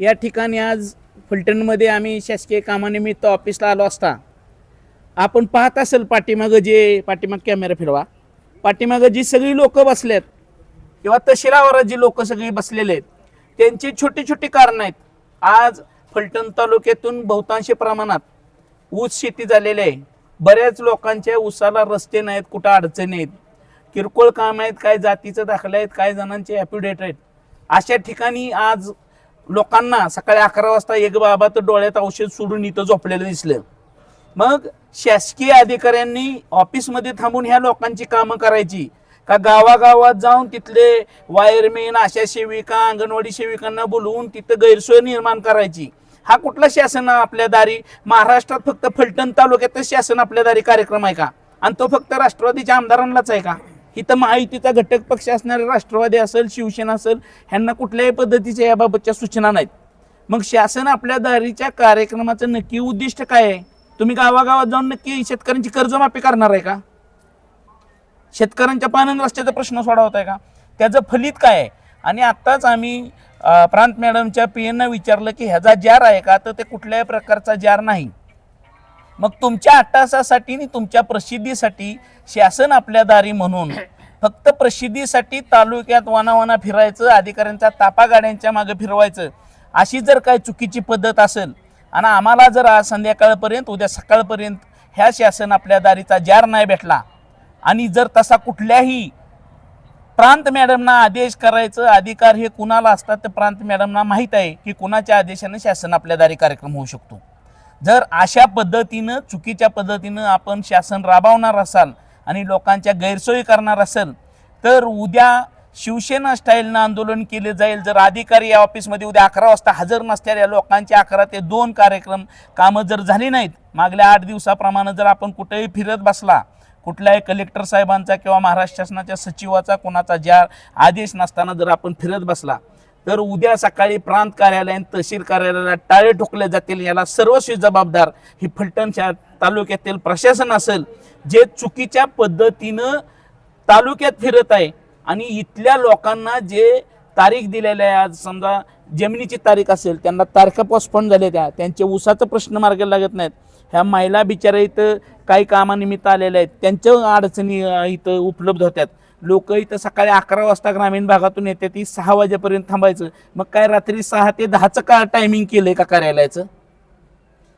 या ठिकाणी आज फलटणमध्ये आम्ही शासकीय कामानिमित्त ऑफिसला आलो असता आपण पाहत असेल पाठीमाग कॅमेरा फिरवा, पाठीमागं जी सगळी लोक बसलेत किंवा तहसीलदारावर जी लोक सगळी बसलेले आहेत त्यांची छोटी छोटी कारणं आहेत. आज फलटण तालुक्यातून बहुतांश प्रमाणात ऊस शेती झालेली आहे. बऱ्याच लोकांच्या ऊसाला रस्ते नाहीत, कुठं अडचणी आहेत, किरकोळ काम आहेत, काय जातीचं दाखले आहेत, काय जणांचे ॲफिडेट आहेत. अशा ठिकाणी आज लोकांना सकाळी 11 वाजता एक बाबा तर डोळ्यात औषध सोडून इथं झोपलेलं दिसलं. मग शासकीय अधिकाऱ्यांनी ऑफिसमध्ये थांबून ह्या लोकांची कामं करायची का गावागावात जाऊन तिथले वायरमेन, आशा सेविका, अंगणवाडी सेविकांना बोलवून तिथं गैरसोय निर्माण करायची? हा कुठला शासन आपल्या दारी? महाराष्ट्रात फक्त फलटण तालुक्यातच शासन आपल्या दारी कार्यक्रम आहे का? आणि तो फक्त राष्ट्रवादीच्या आमदारांनाच आहे का? इथं महायुतीचा घटक पक्ष असणारे राष्ट्रवादी असेल, शिवसेना असेल, ह्यांना कुठल्याही पद्धतीच्या याबाबतच्या सूचना नाहीत. मग शासन आपल्या दारीच्या कार्यक्रमाचं नक्की उद्दिष्ट काय आहे? तुम्ही गावागावात जाऊन नक्की शेतकऱ्यांची कर्जमाफी करणार आहे का? शेतकऱ्यांच्या पानन रस्त्याचा प्रश्न सोडवत आहे का? त्याचं फलित काय आहे? आणि आत्ताच आम्ही प्रांत मॅडमच्या पीएनना विचारलं की ह्याचा जार आहे का, तर ते कुठल्याही प्रकारचा जार नाही. मग तुमच्या अट्टासासाठी आणि तुमच्या प्रसिद्धीसाठी शासन आपल्या दारी म्हणून फक्त प्रसिद्धीसाठी तालुक्यात वनावना फिरायचं, अधिकाऱ्यांचा तापा गाड्यांच्या मागे फिरवायचं, अशी जर काय चुकीची पद्धत असेल आणि आम्हाला जर आज संध्याकाळपर्यंत उद्या सकाळपर्यंत ह्या शासन आपल्या दारीचा जार नाही भेटला आणि जर तसा कुठल्याही प्रांत मॅडमना आदेश करायचं अधिकार हे कुणाला असतात तर प्रांत मॅडमना माहीत आहे की कुणाच्या आदेशाने शासन आपल्या दारी कार्यक्रम होऊ शकतो. जर अशा पद्धतीनं चुकीच्या पद्धतीनं आपण शासन राबवणार असाल आणि लोकांच्या गैरसोयी करणार असेल तर उद्या शिवसेना स्टाईलनं आंदोलन केले जाईल. जर अधिकारी या ऑफिसमध्ये उद्या 11 वाजता हजर नसणाऱ्या लोकांचे 11 ते 2 कार्यक्रम कामं जर झाली नाहीत, मागल्या 8 दिवसाप्रमाणे जर आपण कुठेही फिरत बसला, कुठल्याही कलेक्टर साहेबांचा किंवा महाराष्ट्र शासनाच्या सचिवाचा कोणाचा जार आदेश नसताना जर आपण फिरत बसला तर उद्या सकाळी प्रांत कार्यालय आणि तहसील कार्यालयाला टाळे ठोकले जातील. याला सर्वस्वी जबाबदार ही फलटणच्या तालुक्यातील प्रशासन असेल, जे चुकीच्या पद्धतीनं तालुक्यात फिरत आहे आणि इथल्या लोकांना जे तारीख दिलेल्या आहे, आज समजा जमिनीची तारीख असेल, त्यांना तारखा पोस्टपोन झाले, त्यांच्या ऊसाचा प्रश्न मार्गी लागत नाहीत. ह्या महिला बिचाऱ्या इथं काही कामानिमित्त आलेल्या आहेत, त्यांच्या अडचणी इथं उपलब्ध होत्यात. लोक इथं सकाळी 11 वाजता ग्रामीण भागातून येते, ती 6 वाजेपर्यंत थांबायचं. मग काय रात्री 6 ते 10चं का टायमिंग केलंय का कार्यालयाचं?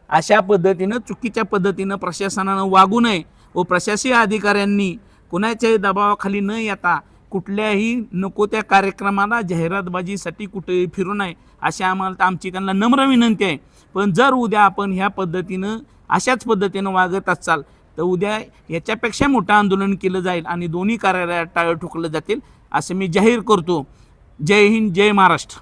अशा पद्धतीनं चुकीच्या पद्धतीनं प्रशासनानं वागू नये व प्रशासकीय अधिकाऱ्यांनी कुणाच्याही दबावाखाली न येता कुठल्याही नको त्या कार्यक्रमाला जाहिरातबाजीसाठी कुठेही फिरू नये अशी आमची त्यांना नम्र विनंती आहे. पण जर उद्या आपण ह्या पद्धतीनं अशाच पद्धतीनं वागत असाल तर उद्या याच्यापेक्षा मोठं आंदोलन केलं जाईल आणि दोन्ही कार्यालयात टाळे ठोकले जातील असं मी जाहीर करतो. जय हिंद, जय महाराष्ट्र.